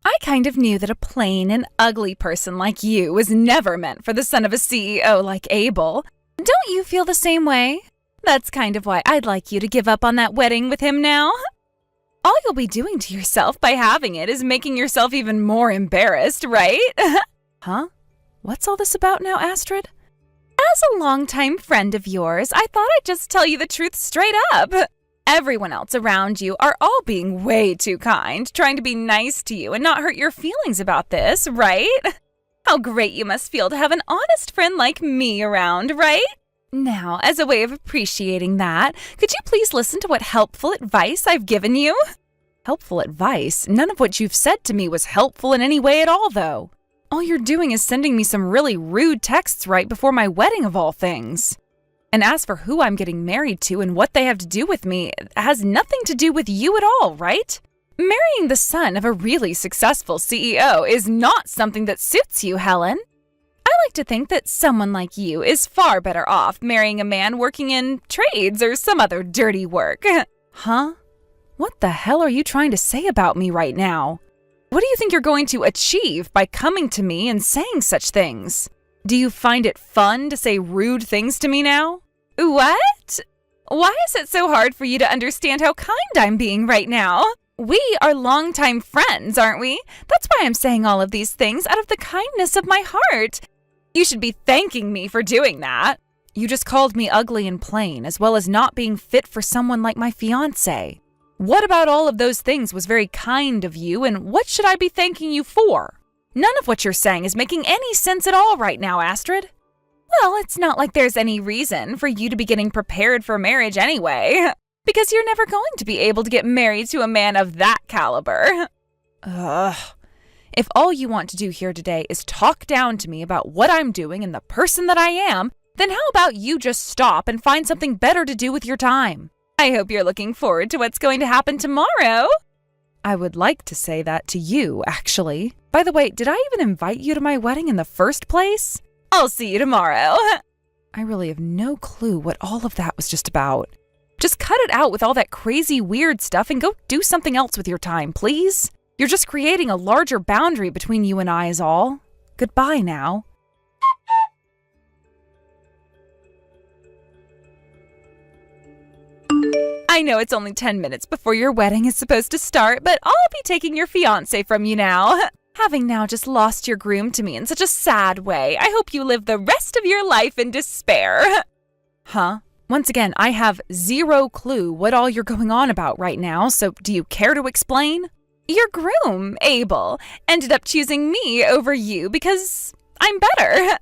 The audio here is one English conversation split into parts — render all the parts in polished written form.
I kind of knew that a plain and ugly person like you was never meant for the son of a CEO like Abel. Don't you feel the same way? That's kind of why I'd like you to give up on that wedding with him now. All you'll be doing to yourself by having it is making yourself even more embarrassed, right? Huh? What's all this about now, Astrid? As a longtime friend of yours, I thought I'd just tell you the truth straight up. Everyone else around you are all being way too kind, trying to be nice to you and not hurt your feelings about this, right? How great you must feel to have an honest friend like me around, right? Now, as a way of appreciating that, could you please listen to what helpful advice I've given you? Helpful advice? None of what you've said to me was helpful in any way at all, though. All you're doing is sending me some really rude texts right before my wedding of all things. And as for who I'm getting married to and what they have to do with me, it has nothing to do with you at all, right? Marrying the son of a really successful CEO is not something that suits you, Helen. I like to think that someone like you is far better off marrying a man working in trades or some other dirty work. Huh? What the hell are you trying to say about me right now? What do you think you're going to achieve by coming to me and saying such things? Do you find it fun to say rude things to me now? What? Why is it so hard for you to understand how kind I'm being right now? We are longtime friends, aren't we? That's why I'm saying all of these things out of the kindness of my heart. You should be thanking me for doing that. You just called me ugly and plain, as well as not being fit for someone like my fiance. What about all of those things was very kind of you, and what should I be thanking you for? None of what you're saying is making any sense at all right now, Astrid. Well, it's not like there's any reason for you to be getting prepared for marriage anyway, because you're never going to be able to get married to a man of that caliber. Ugh. If all you want to do here today is talk down to me about what I'm doing and the person that I am, then how about you just stop and find something better to do with your time? I hope you're looking forward to what's going to happen tomorrow. I would like to say that to you, actually. By the way, did I even invite you to my wedding in the first place? I'll see you tomorrow. I really have no clue what all of that was just about. Just cut it out with all that crazy weird stuff and go do something else with your time, please. You're just creating a larger boundary between you and I is all. Goodbye now. I know it's only 10 minutes before your wedding is supposed to start, but I'll be taking your fiance from you now. Having now just lost your groom to me in such a sad way, I hope you live the rest of your life in despair. Huh? Once again, I have zero clue what all you're going on about right now, so do you care to explain? Your groom, Abel, ended up choosing me over you because I'm better.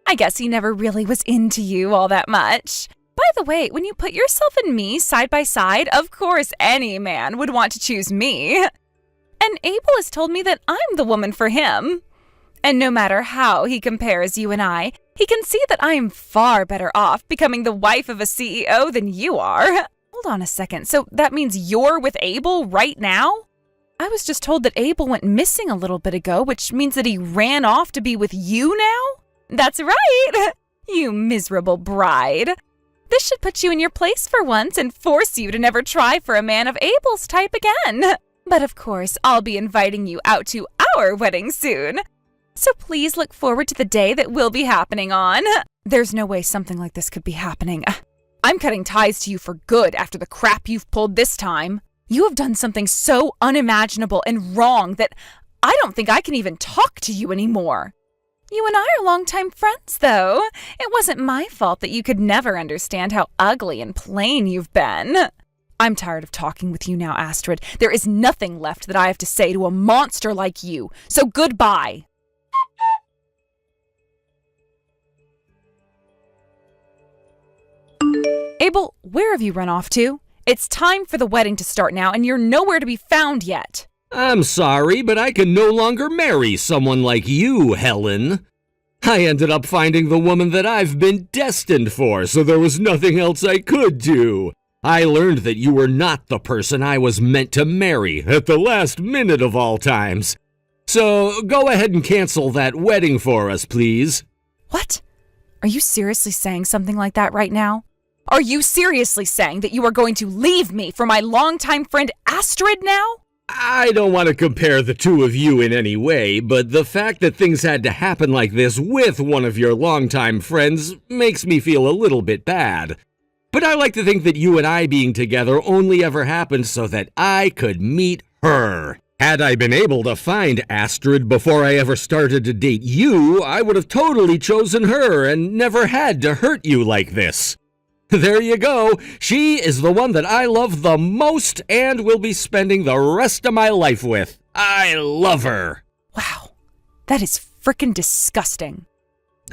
I guess he never really was into you all that much. By the way, when you put yourself and me side by side, of course any man would want to choose me. And Abel has told me that I'm the woman for him. And no matter how he compares you and I, he can see that I am far better off becoming the wife of a CEO than you are. Hold on a second, so that means you're with Abel right now? I was just told that Abel went missing a little bit ago, which means that he ran off to be with you now? That's right! You miserable bride. This should put you in your place for once and force you to never try for a man of Abel's type again. But of course, I'll be inviting you out to our wedding soon. So please look forward to the day that will be happening on. There's no way something like this could be happening. I'm cutting ties to you for good after the crap you've pulled this time. You have done something so unimaginable and wrong that I don't think I can even talk to you anymore. You and I are longtime friends, though. It wasn't my fault that you could never understand how ugly and plain you've been. I'm tired of talking with you now, Astrid. There is nothing left that I have to say to a monster like you, so goodbye. Abel, where have you run off to? It's time for the wedding to start now, and you're nowhere to be found yet. I'm sorry, but I can no longer marry someone like you, Helen. I ended up finding the woman that I've been destined for, so there was nothing else I could do. I learned that you were not the person I was meant to marry at the last minute of all times. So go ahead and cancel that wedding for us, please. What? Are you seriously saying something like that right now? Are you seriously saying that you are going to leave me for my longtime friend Astrid now? I don't want to compare the two of you in any way, but the fact that things had to happen like this with one of your longtime friends makes me feel a little bit bad. But I like to think that you and I being together only ever happened so that I could meet her. Had I been able to find Astrid before I ever started to date you, I would have totally chosen her and never had to hurt you like this. There you go. She is the one that I love the most and will be spending the rest of my life with. I love her. Wow, that is frickin' disgusting.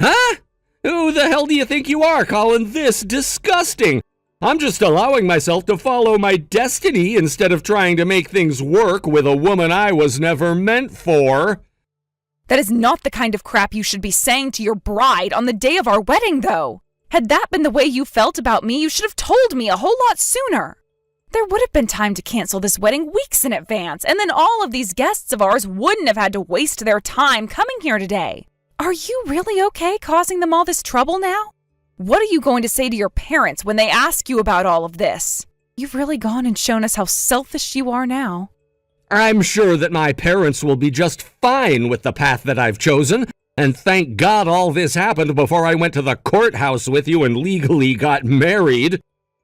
Huh? Who the hell do you think you are calling this disgusting? I'm just allowing myself to follow my destiny instead of trying to make things work with a woman I was never meant for. That is not the kind of crap you should be saying to your bride on the day of our wedding, though. Had that been the way you felt about me, you should have told me a whole lot sooner. There would have been time to cancel this wedding weeks in advance, and then all of these guests of ours wouldn't have had to waste their time coming here today. Are you really okay causing them all this trouble now? What are you going to say to your parents when they ask you about all of this? You've really gone and shown us how selfish you are now. I'm sure that my parents will be just fine with the path that I've chosen. And thank God all this happened before I went to the courthouse with you and legally got married.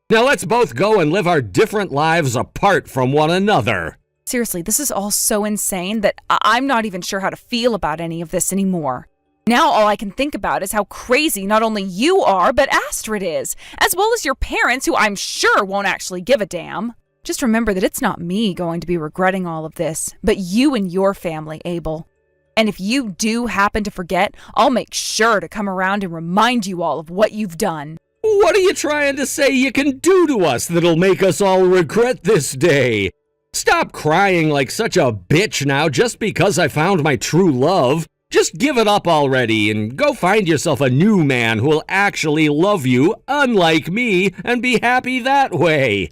Now let's both go and live our different lives apart from one another. Seriously, this is all so insane that I'm not even sure how to feel about any of this anymore. Now all I can think about is how crazy not only you are, but Astrid is, as well as your parents, who I'm sure won't actually give a damn. Just remember that it's not me going to be regretting all of this, but you and your family, Abel. And if you do happen to forget, I'll make sure to come around and remind you all of what you've done. What are you trying to say you can do to us that'll make us all regret this day? Stop crying like such a bitch now just because I found my true love. Just give it up already and go find yourself a new man who'll actually love you, unlike me, and be happy that way.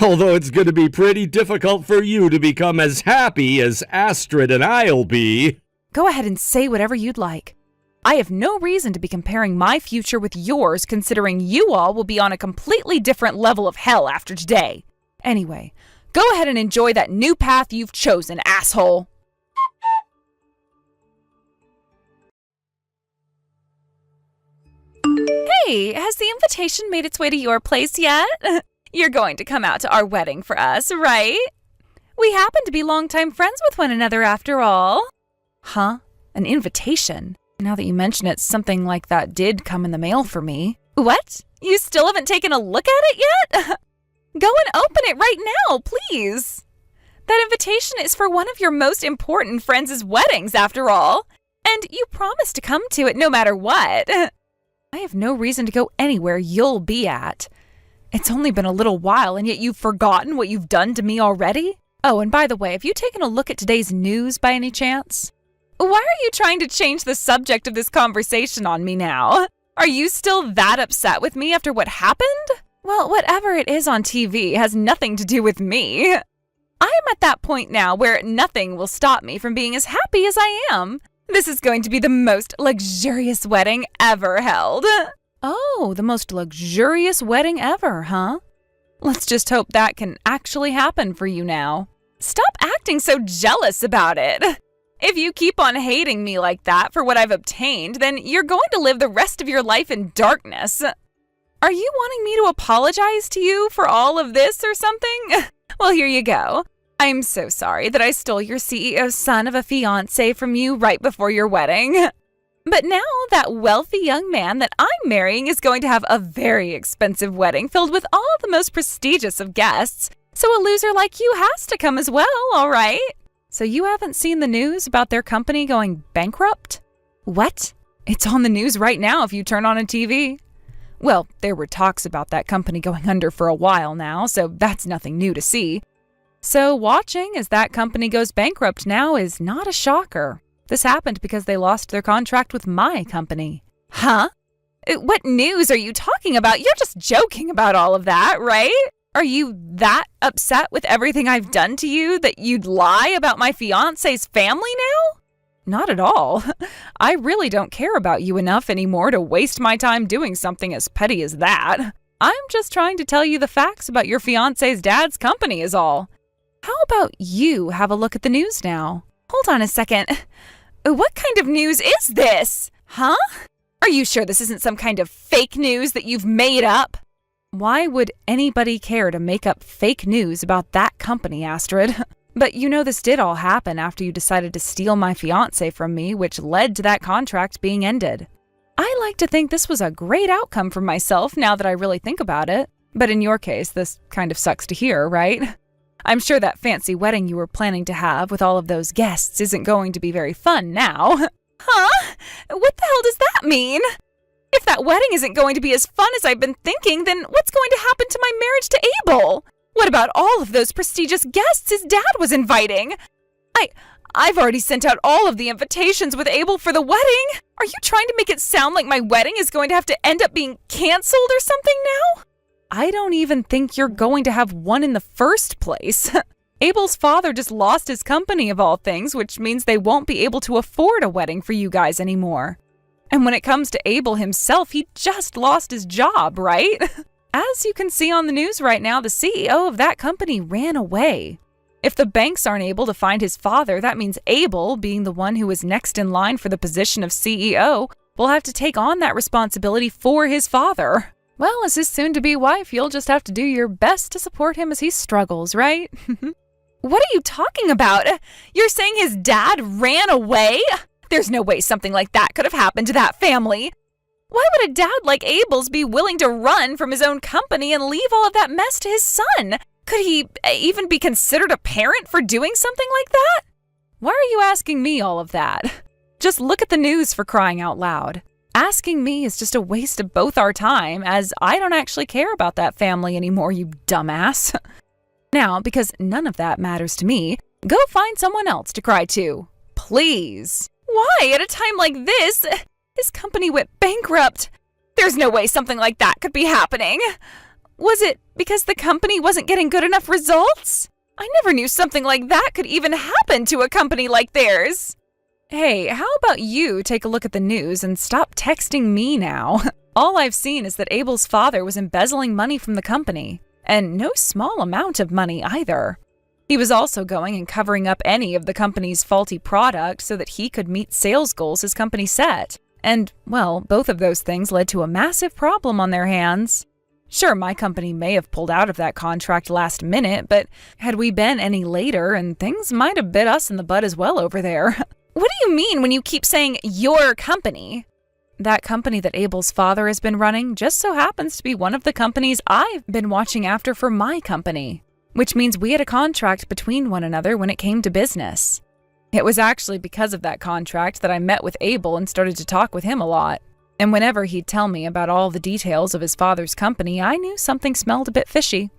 Although it's going to be pretty difficult for you to become as happy as Astrid and I'll be. Go ahead and say whatever you'd like. I have no reason to be comparing my future with yours, considering you all will be on a completely different level of hell after today. Anyway, go ahead and enjoy that new path you've chosen, asshole. Hey, has the invitation made its way to your place yet? You're going to come out to our wedding for us, right? We happen to be longtime friends with one another after all. Huh? An invitation? Now that you mention it, something like that did come in the mail for me. What? You still haven't taken a look at it yet? Go and open it right now, please. That invitation is for one of your most important friends' weddings, after all. And you promised to come to it no matter what. I have no reason to go anywhere you'll be at. It's only been a little while, and yet you've forgotten what you've done to me already? Oh, and by the way, have you taken a look at today's news by any chance? Why are you trying to change the subject of this conversation on me now? Are you still that upset with me after what happened? Well, whatever it is on TV has nothing to do with me. I am at that point now where nothing will stop me from being as happy as I am. This is going to be the most luxurious wedding ever held. Oh, the most luxurious wedding ever, huh? Let's just hope that can actually happen for you now. Stop acting so jealous about it. If you keep on hating me like that for what I've obtained, then you're going to live the rest of your life in darkness. Are you wanting me to apologize to you for all of this or something? Well, here you go. I'm so sorry that I stole your CEO's son of a fiance from you right before your wedding. But now that wealthy young man that I'm marrying is going to have a very expensive wedding filled with all the most prestigious of guests. So a loser like you has to come as well, all right? So you haven't seen the news about their company going bankrupt? What? It's on the news right now if you turn on a TV. Well, there were talks about that company going under for a while now, so that's nothing new to see. So watching as that company goes bankrupt now is not a shocker. This happened because they lost their contract with my company. Huh? What news are you talking about? You're just joking about all of that, right? Are you that upset with everything I've done to you that you'd lie about my fiance's family now? Not at all. I really don't care about you enough anymore to waste my time doing something as petty as that. I'm just trying to tell you the facts about your fiance's dad's company is all. How about you have a look at the news now? Hold on a second. What kind of news is this? Huh? Are you sure this isn't some kind of fake news that you've made up? Why would anybody care to make up fake news about that company, Astrid? But you know this did all happen after you decided to steal my fiance from me, which led to that contract being ended. I like to think this was a great outcome for myself now that I really think about it. But in your case, this kind of sucks to hear, right? I'm sure that fancy wedding you were planning to have with all of those guests isn't going to be very fun now. Huh? What the hell does that mean? If that wedding isn't going to be as fun as I've been thinking, then what's going to happen to my marriage to Abel? What about all of those prestigious guests his dad was inviting? I've already sent out all of the invitations with Abel for the wedding. Are you trying to make it sound like my wedding is going to have to end up being canceled or something now? I don't even think you're going to have one in the first place. Abel's father just lost his company of all things, which means they won't be able to afford a wedding for you guys anymore. And when it comes to Abel himself, he just lost his job, right? As you can see on the news right now, the CEO of that company ran away. If the banks aren't able to find his father, that means Abel, being the one who is next in line for the position of CEO, will have to take on that responsibility for his father. Well, as his soon-to-be wife, you'll just have to do your best to support him as he struggles, right? What are you talking about? You're saying his dad ran away? There's no way something like that could have happened to that family. Why would a dad like Abel's be willing to run from his own company and leave all of that mess to his son? Could he even be considered a parent for doing something like that? Why are you asking me all of that? Just look at the news, for crying out loud. Asking me is just a waste of both our time, as I don't actually care about that family anymore, you dumbass. Now, because none of that matters to me, go find someone else to cry to. Please. Why, at a time like this? His company went bankrupt. There's no way something like that could be happening. Was it because the company wasn't getting good enough results? I never knew something like that could even happen to a company like theirs. Hey, how about you take a look at the news and stop texting me now? All I've seen is that Abel's father was embezzling money from the company. And no small amount of money either. He was also going and covering up any of the company's faulty product so that he could meet sales goals his company set. And, well, both of those things led to a massive problem on their hands. Sure, my company may have pulled out of that contract last minute, but had we been any later, and things might have bit us in the butt as well over there. What do you mean when you keep saying your company? That company that Abel's father has been running just so happens to be one of the companies I've been watching after for my company, which means we had a contract between one another when it came to business. It was actually because of that contract that I met with Abel and started to talk with him a lot. And whenever he'd tell me about all the details of his father's company, I knew something smelled a bit fishy.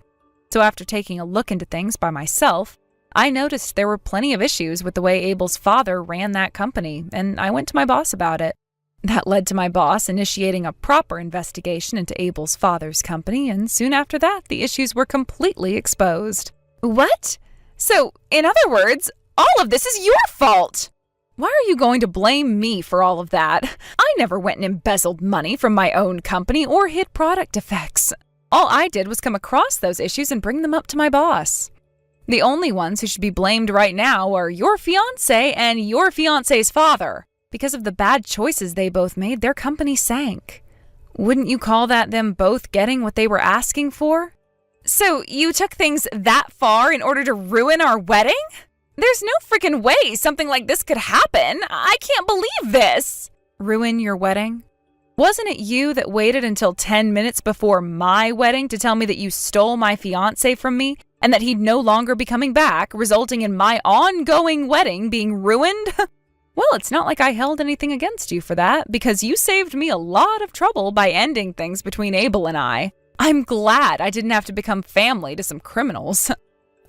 So after taking a look into things by myself, I noticed there were plenty of issues with the way Abel's father ran that company, and I went to my boss about it. That led to my boss initiating a proper investigation into Abel's father's company, and soon after that, the issues were completely exposed. What? So, in other words, all of this is your fault! Why are you going to blame me for all of that? I never went and embezzled money from my own company or hid product defects. All I did was come across those issues and bring them up to my boss. The only ones who should be blamed right now are your fiancé and your fiancé's father. Because of the bad choices they both made, their company sank. Wouldn't you call that them both getting what they were asking for? So you took things that far in order to ruin our wedding? There's no freaking way something like this could happen. I can't believe this. Ruin your wedding? Wasn't it you that waited until 10 minutes before my wedding to tell me that you stole my fiancé from me and that he'd no longer be coming back, resulting in my ongoing wedding being ruined? Well, it's not like I held anything against you for that, because you saved me a lot of trouble by ending things between Abel and I. I'm glad I didn't have to become family to some criminals.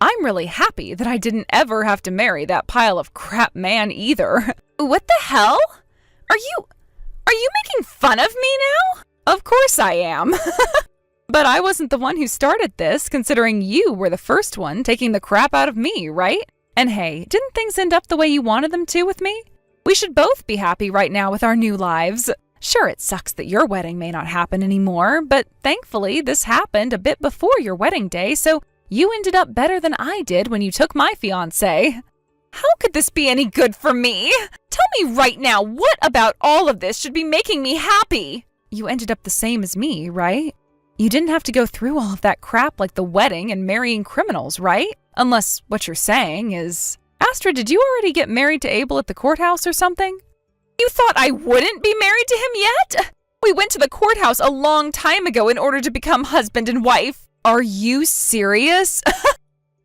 I'm really happy that I didn't ever have to marry that pile of crap man either. What the hell? Are you making fun of me now? Of course I am. But I wasn't the one who started this, considering you were the first one taking the crap out of me, right? And hey, didn't things end up the way you wanted them to with me? We should both be happy right now with our new lives. Sure, it sucks that your wedding may not happen anymore, but thankfully this happened a bit before your wedding day, so You ended up better than I did when you took my fiance. How could this be any good for me? Tell me right now, what about all of this should be making me happy? You ended up the same as me, right? You didn't have to go through all of that crap like the wedding and marrying criminals, right? Unless what you're saying is, Astrid, did you already get married to Abel at the courthouse or something? You thought I wouldn't be married to him yet? We went to the courthouse a long time ago in order to become husband and wife. Are you serious?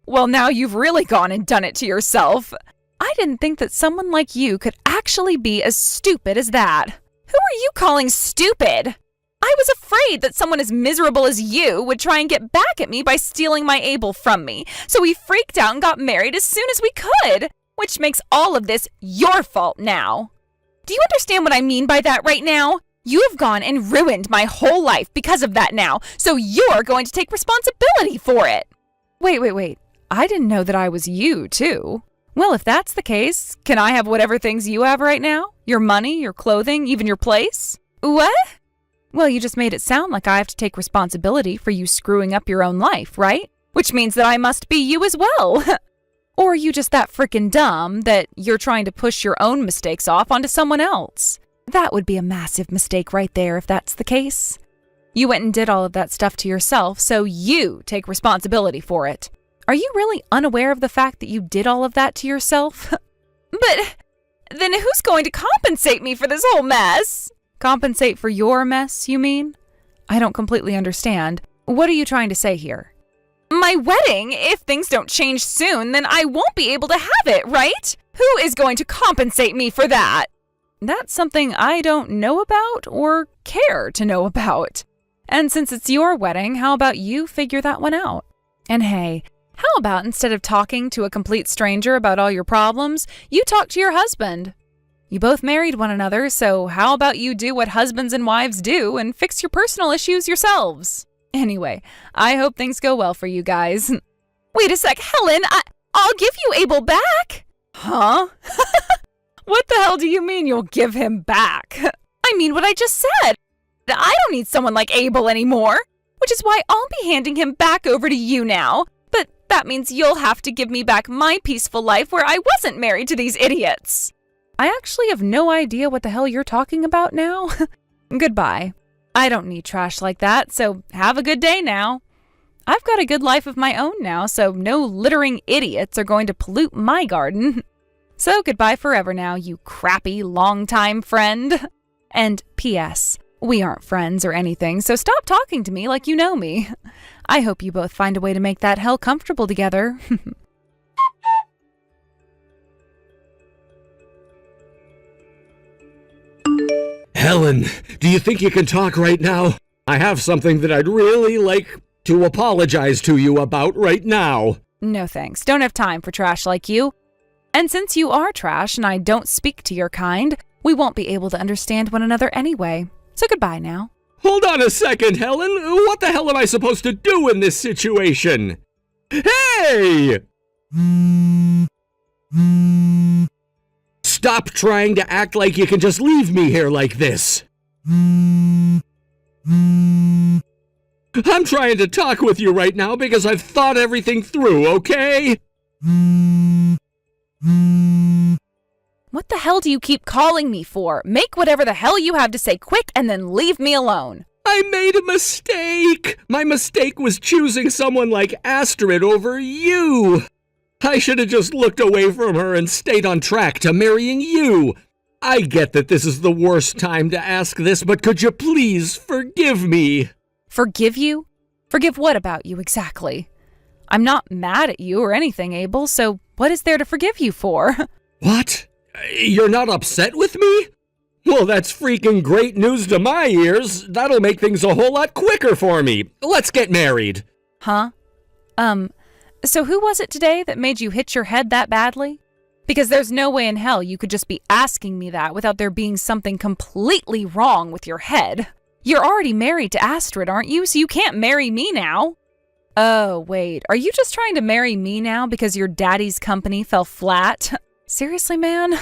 Well, now you've really gone and done it to yourself. I didn't think that someone like you could actually be as stupid as that. Who are you calling stupid? I was afraid that someone as miserable as you would try and get back at me by stealing my Abel from me, so we freaked out and got married as soon as we could, which makes all of this your fault now. Do you understand what I mean by that right now? You have gone and ruined my whole life because of that now, so you're going to take responsibility for it. Wait. I didn't know that I was you, too. Well, if that's the case, can I have whatever things you have right now? Your money, your clothing, even your place? What? Well, you just made it sound like I have to take responsibility for you screwing up your own life, right? Which means that I must be you as well. Or are you just that frickin' dumb that you're trying to push your own mistakes off onto someone else? That would be a massive mistake right there if that's the case. You went and did all of that stuff to yourself, so you take responsibility for it. Are you really unaware of the fact that you did all of that to yourself? But then who's going to compensate me for this whole mess? Compensate for your mess, you mean? I don't completely understand. What are you trying to say here? My wedding, if things don't change soon, then I won't be able to have it, right? Who is going to compensate me for that? That's something I don't know about or care to know about. And since it's your wedding, how about you figure that one out? And hey, how about instead of talking to a complete stranger about all your problems, you talk to your husband? You both married one another, so how about you do what husbands and wives do and fix your personal issues yourselves? Anyway, I hope things go well for you guys. Wait a sec, Helen, I'll give you Abel back. Huh? What the hell do you mean you'll give him back? I mean what I just said. I don't need someone like Abel anymore, which is why I'll be handing him back over to you now. But that means you'll have to give me back my peaceful life where I wasn't married to these idiots. I actually have no idea what the hell you're talking about now. Goodbye. I don't need trash like that, so have a good day now. I've got a good life of my own now, so no littering idiots are going to pollute my garden. So goodbye forever now, you crappy longtime friend. And P.S. We aren't friends or anything, so stop talking to me like you know me. I hope you both find a way to make that hell comfortable together. Helen, do you think you can talk right now? I have something that I'd really like to apologize to you about right now. No thanks, don't have time for trash like you. And since you are trash and I don't speak to your kind, we won't be able to understand one another anyway. So goodbye now. Hold on a second, Helen. What the hell am I supposed to do in this situation? Hey! Stop trying to act like you can just leave me here like this. I'm trying to talk with you right now because I've thought everything through, okay? What the hell do you keep calling me for? Make whatever the hell you have to say quick and then leave me alone. I made a mistake. My mistake was choosing someone like Astrid over you. I should have just looked away from her and stayed on track to marrying you. I get that this is the worst time to ask this, but could you please forgive me? Forgive you? Forgive what about you exactly? I'm not mad at you or anything, Abel, so what is there to forgive you for? What? You're not upset with me? Well, that's freaking great news to my ears. That'll make things a whole lot quicker for me. Let's get married. Huh? So who was it today that made you hit your head that badly? Because there's no way in hell you could just be asking me that without there being something completely wrong with your head. You're already married to Astrid, aren't you? So you can't marry me now. Oh, wait. Are you just trying to marry me now because your daddy's company fell flat? Seriously, man?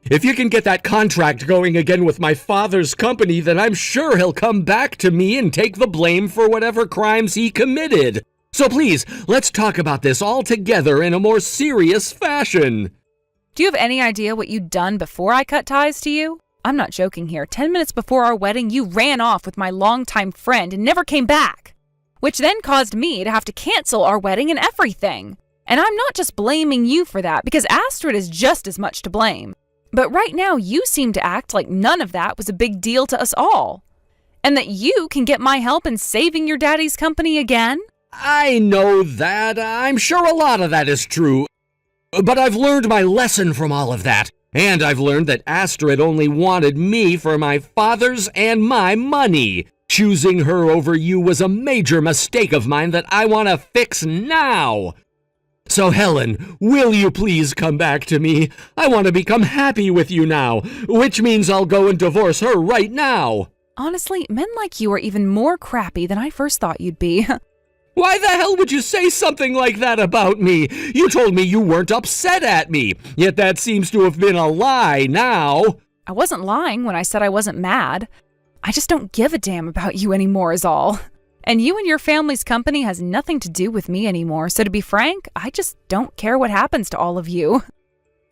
If you can get that contract going again with my father's company, then I'm sure he'll come back to me and take the blame for whatever crimes he committed. So please, let's talk about this all together in a more serious fashion. Do you have any idea what you'd done before I cut ties to you? I'm not joking here. 10 minutes before our wedding, you ran off with my longtime friend and never came back, which then caused me to have to cancel our wedding and everything. And I'm not just blaming you for that, because Astrid is just as much to blame. But right now, you seem to act like none of that was a big deal to us all. And that you can get my help in saving your daddy's company again? I know that. I'm sure a lot of that is true. But I've learned my lesson from all of that. And I've learned that Astrid only wanted me for my father's and my money. Choosing her over you was a major mistake of mine that I want to fix now. So Helen, will you please come back to me? I want to become happy with you now, which means I'll go and divorce her right now. Honestly, men like you are even more crappy than I first thought you'd be. Why the hell would you say something like that about me? You told me you weren't upset at me, yet that seems to have been a lie now. I wasn't lying when I said I wasn't mad. I just don't give a damn about you anymore is all. And you and your family's company has nothing to do with me anymore, so to be frank, I just don't care what happens to all of you.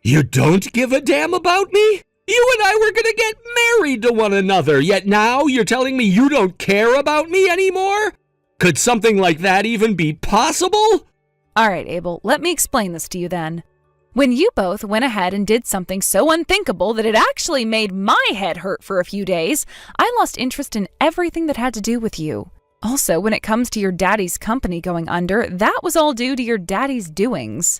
You don't give a damn about me? You and I were gonna get married to one another, yet now you're telling me you don't care about me anymore? Could something like that even be possible? All right, Abel, let me explain this to you then. When you both went ahead and did something so unthinkable that it actually made my head hurt for a few days, I lost interest in everything that had to do with you. Also, when it comes to your daddy's company going under, that was all due to your daddy's doings.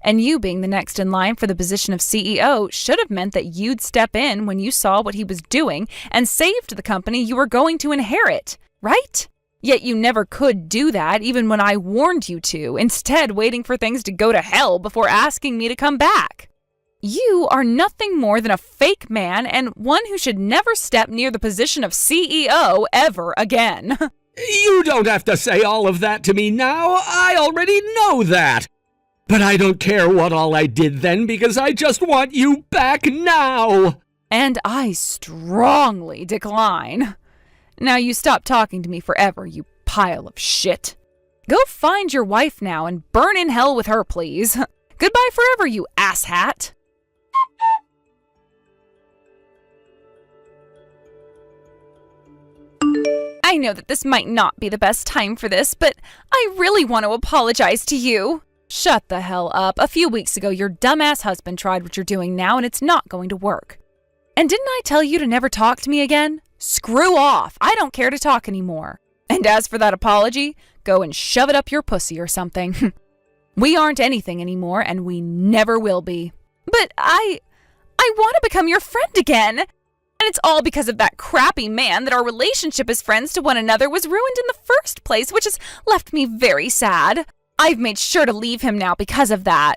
And you being the next in line for the position of CEO should have meant that you'd step in when you saw what he was doing and saved the company you were going to inherit, right? Yet you never could do that even when I warned you to, instead waiting for things to go to hell before asking me to come back. You are nothing more than a fake man and one who should never step near the position of CEO ever again. You don't have to say all of that to me now. I already know that. But I don't care what all I did then because I just want you back now. And I strongly decline. Now you stop talking to me forever, you pile of shit. Go find your wife now and burn in hell with her, please. Goodbye forever, you asshat. I know that this might not be the best time for this, but I really want to apologize to you. Shut the hell up. A few weeks ago, your dumbass husband tried what you're doing now, and it's not going to work. And didn't I tell you to never talk to me again? Screw off. I don't care to talk anymore. And as for that apology, go and shove it up your pussy or something. We aren't anything anymore, and we never will be. But I want to become your friend again. And it's all because of that crappy man that our relationship as friends to one another was ruined in the first place, which has left me very sad. I've made sure to leave him now because of that.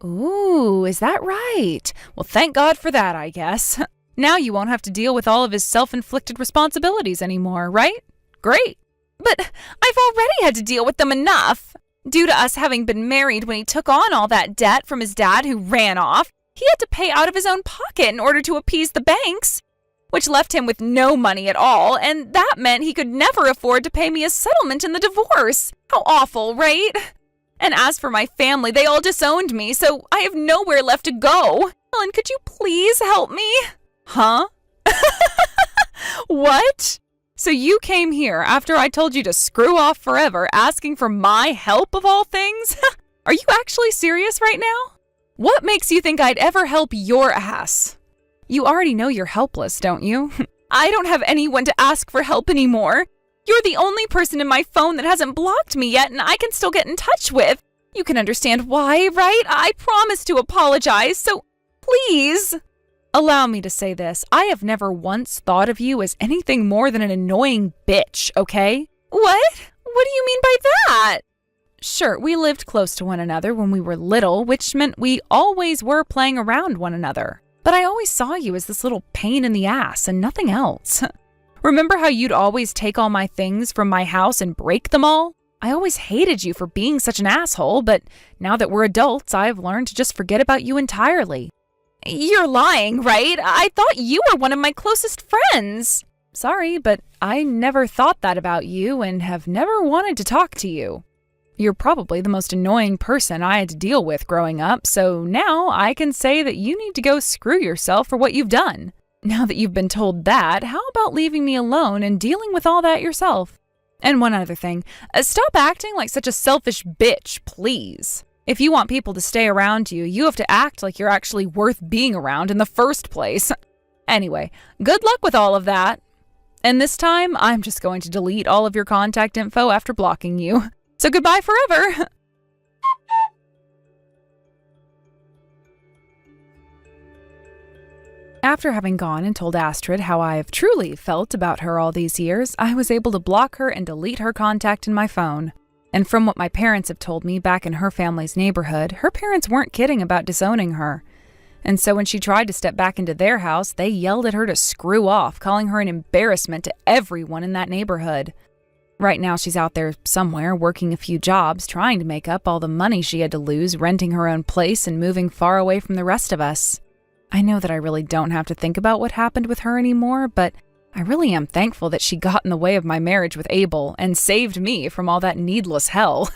Ooh, is that right? Well, thank God for that, I guess. Now you won't have to deal with all of his self-inflicted responsibilities anymore, right? Great. But I've already had to deal with them enough. Due to us having been married when he took on all that debt from his dad who ran off, he had to pay out of his own pocket in order to appease the banks, which left him with no money at all, and that meant he could never afford to pay me a settlement in the divorce. How awful, right? And as for my family, they all disowned me, so I have nowhere left to go. Helen, could you please help me? Huh? What? So you came here after I told you to screw off forever, asking for my help of all things? Are you actually serious right now? What makes you think I'd ever help your ass? You already know you're helpless, don't you? I don't have anyone to ask for help anymore. You're the only person in my phone that hasn't blocked me yet and I can still get in touch with. You can understand why, right? I promised to apologize, so please. Allow me to say this. I have never once thought of you as anything more than an annoying bitch, okay? What? What do you mean by that? Sure, we lived close to one another when we were little, which meant we always were playing around one another. But I always saw you as this little pain in the ass and nothing else. Remember how you'd always take all my things from my house and break them all? I always hated you for being such an asshole, but now that we're adults, I've learned to just forget about you entirely. You're lying, right? I thought you were one of my closest friends. Sorry, but I never thought that about you and have never wanted to talk to you. You're probably the most annoying person I had to deal with growing up, so now I can say that you need to go screw yourself for what you've done. Now that you've been told that, how about leaving me alone and dealing with all that yourself? And one other thing, stop acting like such a selfish bitch, please. If you want people to stay around you, you have to act like you're actually worth being around in the first place. Anyway, good luck with all of that. And this time, I'm just going to delete all of your contact info after blocking you. So goodbye forever. After having gone and told Astrid how I have truly felt about her all these years, I was able to block her and delete her contact in my phone. And from what my parents have told me back in her family's neighborhood, her parents weren't kidding about disowning her. And so when she tried to step back into their house, they yelled at her to screw off, calling her an embarrassment to everyone in that neighborhood. Right now she's out there somewhere working a few jobs, trying to make up all the money she had to lose, renting her own place and moving far away from the rest of us. I know that I really don't have to think about what happened with her anymore, but I really am thankful that she got in the way of my marriage with Abel and saved me from all that needless hell.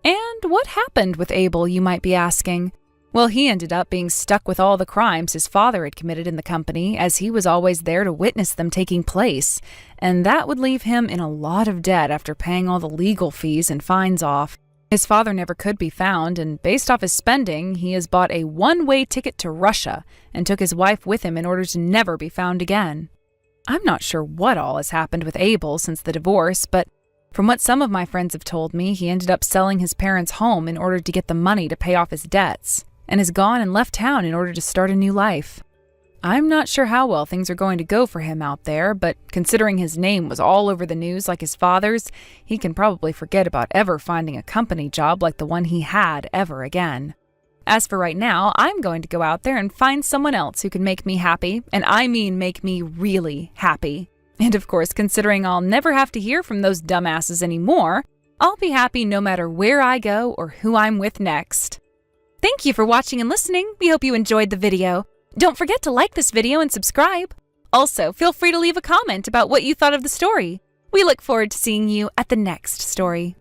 And what happened with Abel, you might be asking? Well, he ended up being stuck with all the crimes his father had committed in the company, as he was always there to witness them taking place, and that would leave him in a lot of debt after paying all the legal fees and fines off. His father never could be found, and based off his spending, he has bought a one-way ticket to Russia and took his wife with him in order to never be found again. I'm not sure what all has happened with Abel since the divorce, but from what some of my friends have told me, he ended up selling his parents' home in order to get the money to pay off his debts, and has gone and left town in order to start a new life. I'm not sure how well things are going to go for him out there, but considering his name was all over the news like his father's, he can probably forget about ever finding a company job like the one he had ever again. As for right now, I'm going to go out there and find someone else who can make me happy, and I mean make me really happy. And of course, considering I'll never have to hear from those dumbasses anymore, I'll be happy no matter where I go or who I'm with next. Thank you for watching and listening. We hope you enjoyed the video. Don't forget to like this video and subscribe. Also, feel free to leave a comment about what you thought of the story. We look forward to seeing you at the next story.